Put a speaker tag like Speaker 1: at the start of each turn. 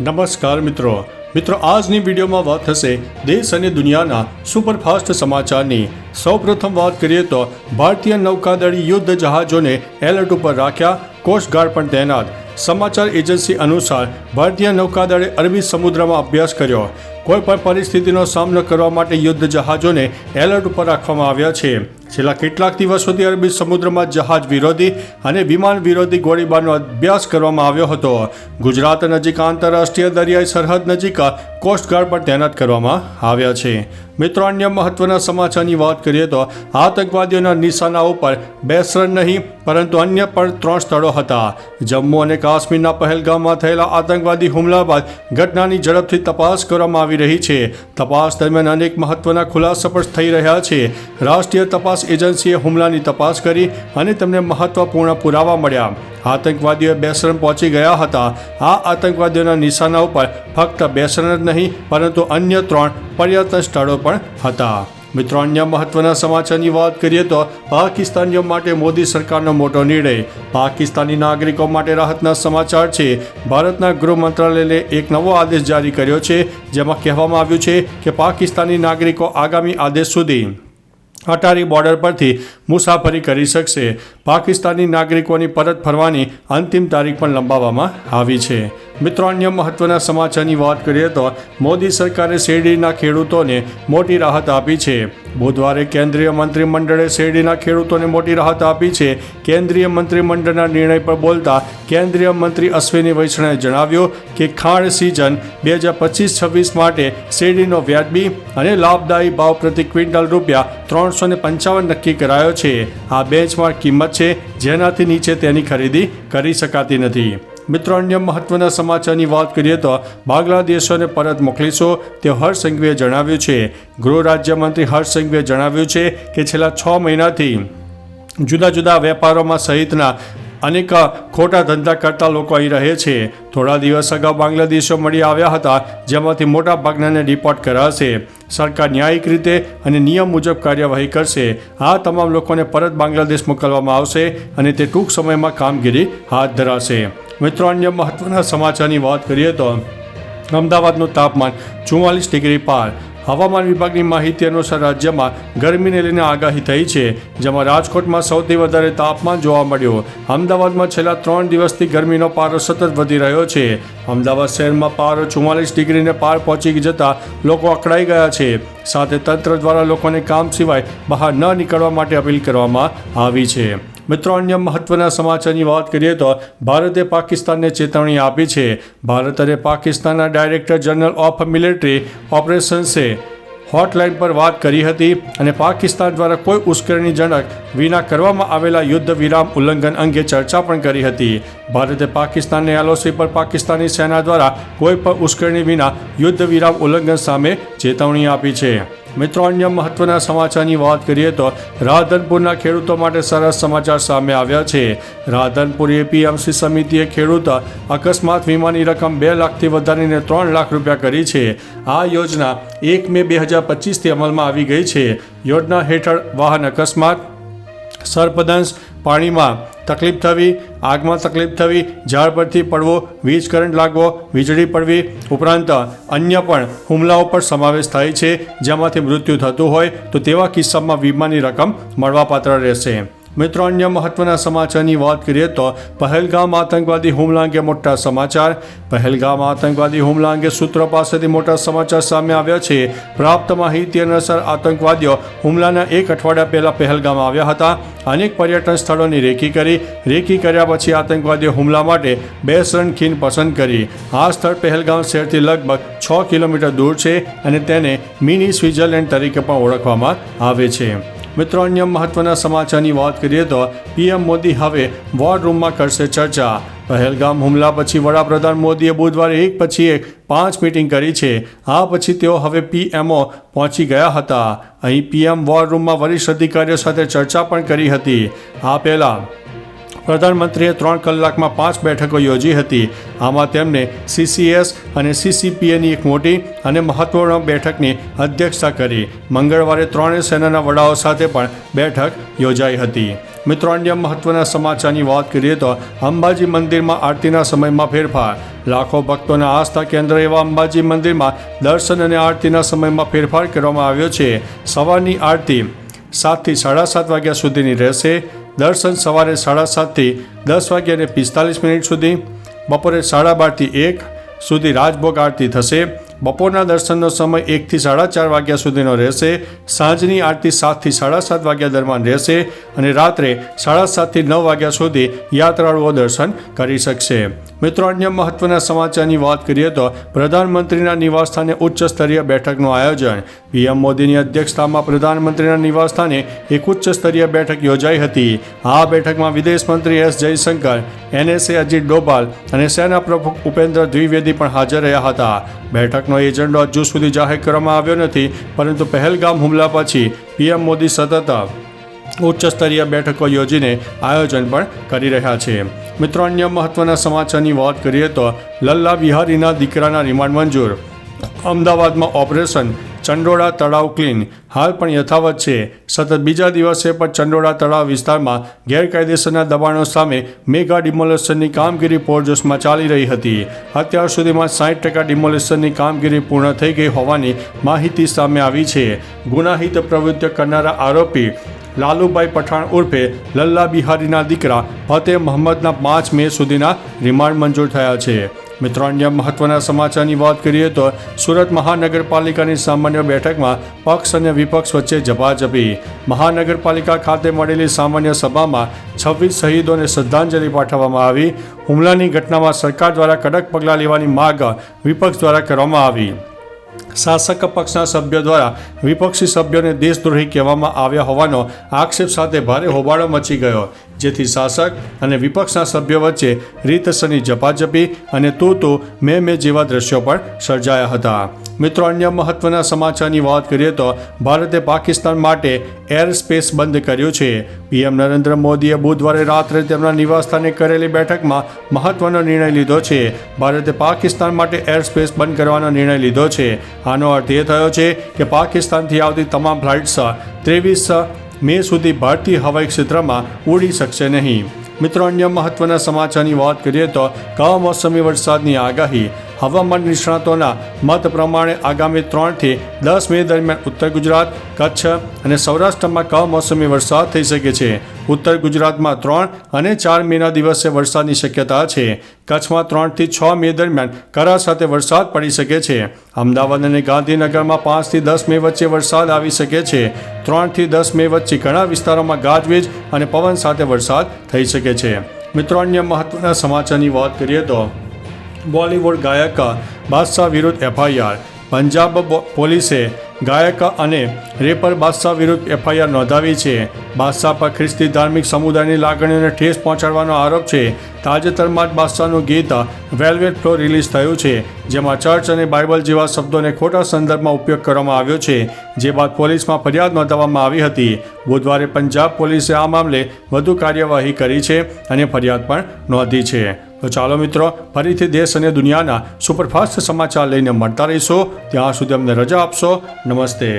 Speaker 1: નમસ્કાર મિત્રો આજની વિડીયોમાં વાત થશે દેશ અને દુનિયાના સુપરફાસ્ટ સમાચારની। સૌપ્રથમ વાત કરીએ તો ભારતીય નૌકાદળે યુદ્ધ જહાજોને એલર્ટ ઉપર રાખ્યા, કોસ્ટગાર્ડ પણ તૈનાત। સમાચાર એજન્સી અનુસાર ભારતીય નૌકાદળે અરબી સમુદ્રમાં અભ્યાસ કર્યો। કોઈપણ પરિસ્થિતિનો સામનો કરવા માટે યુદ્ધ જહાજોને એલર્ટ ઉપર રાખવામાં આવ્યા છે। છેલ્લા કેટલાક દિવસોથી અરબી સમુદ્રમાં જહાજ વિરોધી અને વિમાન વિરોધી ગોળીબારનો અભ્યાસ કરવામાં આવ્યો હતો। ગુજરાત નજીક આંતરરાષ્ટ્રીય દરિયાઈ સરહદ નજીક કોસ્ટગાર્ડ પણ તૈનાત કરવામાં આવ્યા છે। મિત્રો, અન્ય મહત્વના સમાચારની વાત કરીએ તો આતંકવાદીઓના નિશાના ઉપર બેસરણ નહીં પરંતુ અન્ય પણ 3 સ્થળો હતા। જમ્મુ અને કાશ્મીરના પહેલગામમાં થયેલા આતંકવાદી હુમલા બાદ ઘટનાની ઝડપથી તપાસ કરવામાં આવી રહી છે। તપાસ દરમિયાન અનેક મહત્વના ખુલાસા પણ થઈ રહ્યા છે। રાષ્ટ્રીય તપાસ એજન્સીએ હુમલાની તપાસ કરી અને તેમને મહત્વપૂર્ણ પુરાવા મળ્યા। આતંકવાદીઓ બેસરણ પહોંચી ગયા હતા। આ આતંકવાદીઓના નિશાના ઉપર ફક્ત બેસરણ જ નહીં પરંતુ અન્ય 3 પર્યટન સ્થળો પણ હતા। મિત્રો, અન્ય મહત્વના સમાચારની વાત કરીએ તો પાકિસ્તાનીઓ માટે મોદી સરકારનો મોટો નિર્ણય। પાકિસ્તાની નાગરિકો માટે રાહતના સમાચાર છે। ભારતના ગૃહ મંત્રાલયે એક નવો આદેશ જારી કર્યો છે, જેમાં કહેવામાં આવ્યું છે કે પાકિસ્તાની નાગરિકો આગામી આદેશ સુધી અટારી બોર્ડર પરથી મુસાફરી કરી શકશે। પાકિસ્તાની નાગરિકોની પરત ફરવાની અંતિમ તારીખ પણ લંબાવવામાં આવી છે। મિત્રો, અન્ય મહત્વના સમાચારની વાત કરીએ તો મોદી સરકારે શેરડીના ખેડૂતોને મોટી રાહત આપી છે। બુધવારે કેન્દ્રીય મંત્રીમંડળે શેરડીના ખેડૂતોને મોટી રાહત આપી છે। કેન્દ્રીય મંત્રીમંડળના નિર્ણય પર બોલતા કેન્દ્રીય મંત્રી અશ્વિની વૈષ્ણવે જણાવ્યું કે ખાંડ સિઝન 2025-26 માટે શેરડીનો વ્યાજબી અને લાભદાયી ભાવ પ્રતિ ક્વિન્ટલ ₹355 નક્કી કરાયો છે। આ બેન્ચમાર્ક કિંમત છે, જેનાથી નીચે તેની ખરીદી કરી શકાતી નથી। મિત્રો, અન્ય મહત્વના સમાચારની વાત કરીએ તો બાંગ્લાદેશોને પરત મોકલીશું તેવું હર્ષ સંઘવીએ જણાવ્યું છે। ગૃહ રાજ્યમંત્રી હર્ષ સંઘવીએ જણાવ્યું છે કે છેલ્લા 6 મહિનાથી જુદા જુદા વેપારોમાં સહિતના અનેક ખોટા ધંધા કરતા લોકો અહીં રહે છે। થોડા દિવસ અગાઉ બાંગ્લાદેશો મળી આવ્યા હતા, જેમાંથી મોટા ભાગનાને ડિપોર્ટ કરાશે। સરકાર ન્યાયિક રીતે અને નિયમ મુજબ કાર્યવાહી કરશે। આ તમામ લોકોને પરત બાંગ્લાદેશ મોકલવામાં આવશે અને તે ટૂંક સમયમાં કામગીરી હાથ ધરાશે। મિત્રો, અન્ય મહત્વના સમાચારની વાત કરીએ તો અમદાવાદનું તાપમાન 44 ડિગ્રી પાર। હવામાન વિભાગની માહિતી અનુસાર રાજ્યમાં ગરમીને લઈને આગાહી થઈ છે, જેમાં રાજકોટમાં સૌથી વધારે તાપમાન જોવા મળ્યું। અમદાવાદમાં છેલ્લા 3 દિવસથી ગરમીનો પારો સતત વધી રહ્યો છે। અમદાવાદ શહેરમાં પારો 44 ડિગ્રીને પાર પહોંચી જતાં લોકો અકળાઈ ગયા છે। સાથે તંત્ર દ્વારા લોકોને કામ સિવાય બહાર ન નીકળવા માટે અપીલ કરવામાં આવી છે। મિત્રો, અન્ય મહત્વના સમાચારની વાત કરીએ તો ભારતે પાકિસ્તાનને ચેતવણી આપી છે। ભારત અને પાકિસ્તાનના ડાયરેક્ટર જનરલ ઓફ મિલિટરી ઓપરેશન્સે હોટલાઇન પર વાત કરી હતી અને પાકિસ્તાન દ્વારા કોઈ ઉશ્કેરણીજનક વિના કરવામાં આવેલા યુદ્ધ વિરામ ઉલ્લંઘન અંગે ચર્ચા પણ કરી હતી। ભારતે પાકિસ્તાનને LOC પર પાકિસ્તાની સેના દ્વારા કોઈ પણ ઉશ્કેરણી વિના યુદ્ધ વિરામ ઉલ્લંઘન સામે ચેતવણી આપી છે। મિત્રો, અન્ય મહત્વના સમાચારની વાત કરીએ તો રાધનપુરના ખેડૂતો માટે સરસ સમાચાર સામે આવ્યા છે। રાધનપુર APMC સમિતિએ ખેડૂત અકસ્માત વીમાની રકમ 2 લાખથી વધારીને 3 લાખ રૂપિયા કરી છે। આ યોજના 1 મે 2025થી અમલમાં આવી ગઈ છે। યોજના હેઠળ વાહન અકસ્માત, સર્પદંશ, પાણીમાં તકલીફ થવી, આગમાં તકલીફ થવી, ઝાડ પરથી પડવો, વીજ કરંટ લાગવો, વીજળી પડવી ઉપરાંત અન્ય પણ હુમલાઓ પર સમાવેશ થાય છે, જેમાંથી મૃત્યુ થતું હોય તો તેવા કિસ્સામાં વીમાની રકમ મળવાપાત્ર રહેશે। મિત્રો, અન્ય મહત્વના સમાચારની વાત કરીએ તો પહેલગામ આતંકવાદી હુમલા અંગે મોટા સમાચાર। પહેલગામ આતંકવાદી હુમલા અંગે સૂત્રો પાસેથી મોટા સમાચાર સામે આવ્યા છે। પ્રાપ્ત માહિતી અનુસાર આતંકવાદીઓ હુમલાના 1 અઠવાડિયા પહેલા પહેલગામ આવ્યા હતા। અનેક પર્યટન સ્થળોની રેકી કર્યા પછી આતંકવાદીઓ હુમલા માટે બેસરણ ખીણ પસંદ કરી। આ સ્થળ પહેલગામ શહેરથી લગભગ 6 કિલોમીટર દૂર છે અને તેને મિની સ્વિટ્ઝરલેન્ડ તરીકે પણ ઓળખવામાં આવે છે। મિત્રો, અન્ય મહત્વના સમાચારની વાત કરીએ તો PM મોદી હવે વોર રૂમમાં કરશે ચર્ચા। પહેલગામ હુમલા પછી વડાપ્રધાન મોદીએ બુધવારે એક પછી એક 5 મીટિંગ કરી છે। આ પછી તેઓ હવે PMO પહોંચી ગયા હતા। અહીં PM વોર રૂમમાં વરિષ્ઠ અધિકારીઓ સાથે ચર્ચા પણ કરી હતી। આ પહેલાં પ્રધાનમંત્રીએ 3 કલાકમાં 5 બેઠકો યોજી હતી. આમાં તેમને CCS અને CCPAની એક મોટી અને મહત્વપૂર્ણ બેઠકની અધ્યક્ષતા કરી. મંગળવારે ત્રણેય સેનાના વડાઓ સાથે પણ બેઠક યોજાઈ હતી. મિત્રો, અન્ય મહત્વના સમાચારની વાત કરીએ તો અંબાજી મંદિરમાં આરતીના સમયમાં ફેરફાર. લાખો ભક્તોના આસ્થા કેન્દ્ર એવા અંબાજી મંદિરમાં દર્શન અને આરતીના સમયમાં ફેરફાર કરવામાં આવ્યો છે. સવારની આરતી 7 થી 7:30 વાગ્યા સુધીની રહેશે. દર્શન સવારે 7:30 થી 10:45 સુધી, બપોરે 12:30 થી 1 સુધી રાજભોગ આરતી થશે. બપોરના દર્શનનો સમય 1 થી 4:30 વાગ્યા સુધીનો રહેશે. સાંજની આરતી 7 થી 7:30 વાગ્યા દરમિયાન રહેશે અને રાત્રે 7:30 થી 9 વાગ્યા સુધી યાત્રાળુઓ દર્શન કરી શકશે. મિત્રો, અન્ય મહત્વના સમાચારની વાત કરીએ તો પ્રધાનમંત્રીના નિવાસસ્થાને ઉચ્ચ સ્તરીય બેઠકનું આયોજન. PM મોદીની અધ્યક્ષતામાં પ્રધાનમંત્રીના નિવાસસ્થાને એક ઉચ્ચ સ્તરીય બેઠક યોજાઈ હતી. આ બેઠકમાં વિદેશ મંત્રી S જયશંકર, NSA અજીત ડોભાલ અને સેના પ્રમુખ ઉપેન્દ્ર દ્વિવેદી પણ હાજર રહ્યા હતા. બેઠકનો એજન્ડો હજુ સુધી જાહેર કરવામાં આવ્યો નથી, પરંતુ પહેલગામ હુમલા પછી PM મોદી સતત ઉચ્ચ સ્તરીય બેઠકો યોજીને આયોજન પણ કરી રહ્યા છે. મિત્રો, અન્ય મહત્વના સમાચારની વાત કરીએ તો લલ્લા વિહારીના દીકરાના રિમાન્ડ મંજૂર. અમદાવાદમાં ઓપરેશન ચંડોળા તળાવ ક્લીન હાલ પણ યથાવત છે. સતત બીજા દિવસે પણ ચંડોળા તળાવ વિસ્તારમાં ગેરકાયદેસરના દબાણો સામે મેગા ડિમોલેશનની કામગીરી પૂરજોશમાં ચાલી રહી હતી. અત્યાર સુધીમાં 60% ડિમોલેશનની કામગીરી પૂર્ણ થઈ ગઈ હોવાની માહિતી સામે આવી છે. ગુનાહિત પ્રવૃત્તિઓ કરનારા આરોપી લાલુભાઈ પઠાણ ઉર્ફે લલ્લા બિહારીના દીકરા ફતેહ મહમ્મદના 5 મે સુધીના રિમાન્ડ મંજૂર થયા છે. મિત્રો, અન્ય મહત્વના સમાચારની વાત કરીએ તો સુરત મહાનગરપાલિકાની સામાન્ય બેઠકમાં પક્ષ અને વિપક્ષ વચ્ચે ઝપાઝપી. મહાનગરપાલિકા ખાતે મળેલી સામાન્ય સભામાં 26 શહીદોને શ્રદ્ધાંજલિ પાઠવવામાં આવી. હુમલાની ઘટનામાં સરકાર દ્વારા કડક પગલાં લેવાની માંગ વિપક્ષ દ્વારા કરવામાં આવી. શાસક પક્ષના સભ્યો દ્વારા વિપક્ષી સભ્યોને દેશદ્રોહી કહેવામાં આવ્યા હોવાનો આક્ષેપ સાથે ભારે હોબાળો મચી ગયો, જેથી શાસક અને વિપક્ષના સભ્યો વચ્ચે રીતસરની ઝપાઝપી અને તું મેં જેવા દ્રશ્યો પણ સર્જાયા હતા. મિત્રો, અન્ય મહત્વના સમાચારની વાત કરીએ તો ભારતે પાકિસ્તાન માટે એર સ્પેસ બંધ કર્યું છે. PM નરેન્દ્ર મોદીએ બુધવારે રાત્રે તેમના નિવાસસ્થાને કરેલી બેઠકમાં મહત્વનો નિર્ણય લીધો છે. ભારતે પાકિસ્તાન માટે એર સ્પેસ બંધ કરવાનો નિર્ણય લીધો છે. આનો અર્થ એ થયો છે કે પાકિસ્તાનથી આવતી તમામ ફ્લાઇટ્સ 23 મે સુધી ભારતીય હવાઈ ક્ષેત્રમાં ઉડી શકશે નહીં. મિત્રો, અન્ય મહત્વના સમાચારની વાત કરીએ તો કમોસમી વરસાદની આગાહી. હવામાન નિષ્ણાતોના મત પ્રમાણે આગામી 3 થી 10 મે દરમિયાન ઉત્તર ગુજરાત, કચ્છ અને સૌરાષ્ટ્રમાં કમોસમી વરસાદ થઈ શકે છે. ઉત્તર ગુજરાતમાં 3 અને 4 મેના દિવસે વરસાદની શક્યતા છે. કચ્છમાં 3 થી 6 મે દરમિયાન કરા સાથે વરસાદ પડી શકે છે. અમદાવાદ અને ગાંધીનગરમાં 5 થી 10 મે વચ્ચે વરસાદ આવી શકે છે. 3 થી 10 મે વચ્ચે ઘણા વિસ્તારોમાં ગાજવીજ અને પવન સાથે વરસાદ થઈ શકે છે. મિત્રો, અન્ય મહત્વના સમાચારની વાત કરીએ તો બોલિવૂડ ગાયક બાદશાહ વિરુદ્ધ FIR. પંજાબ પોલીસે ગાયક અને રેપર બાદશાહ વિરુદ્ધ FIR નોંધાવી છે. બાદશાહ પર ખ્રિસ્તી ધાર્મિક સમુદાયની લાગણીઓને ઠેસ પહોંચાડવાનો આરોપ છે. તાજેતરમાં જ બાદશાહનું ગીત વેલ્વેટ ફ્લો રિલીઝ થયું છે, જેમાં ચર્ચ અને બાઇબલ જેવા શબ્દોને ખોટા સંદર્ભમાં ઉપયોગ કરવામાં આવ્યો છે, જે બાદ પોલીસમાં ફરિયાદ નોંધાવવામાં આવી હતી. બુધવારે પંજાબ પોલીસે આ મામલે વધુ કાર્યવાહી કરી છે અને ફરિયાદ પણ નોંધી છે. તો ચાલો મિત્રો, ફરીથી દેશ અને દુનિયાના સુપરફાસ્ટ સમાચાર લઈને મળતા રહીશું. ત્યાં સુધી અમને રજા આપશો. નમસ્તે.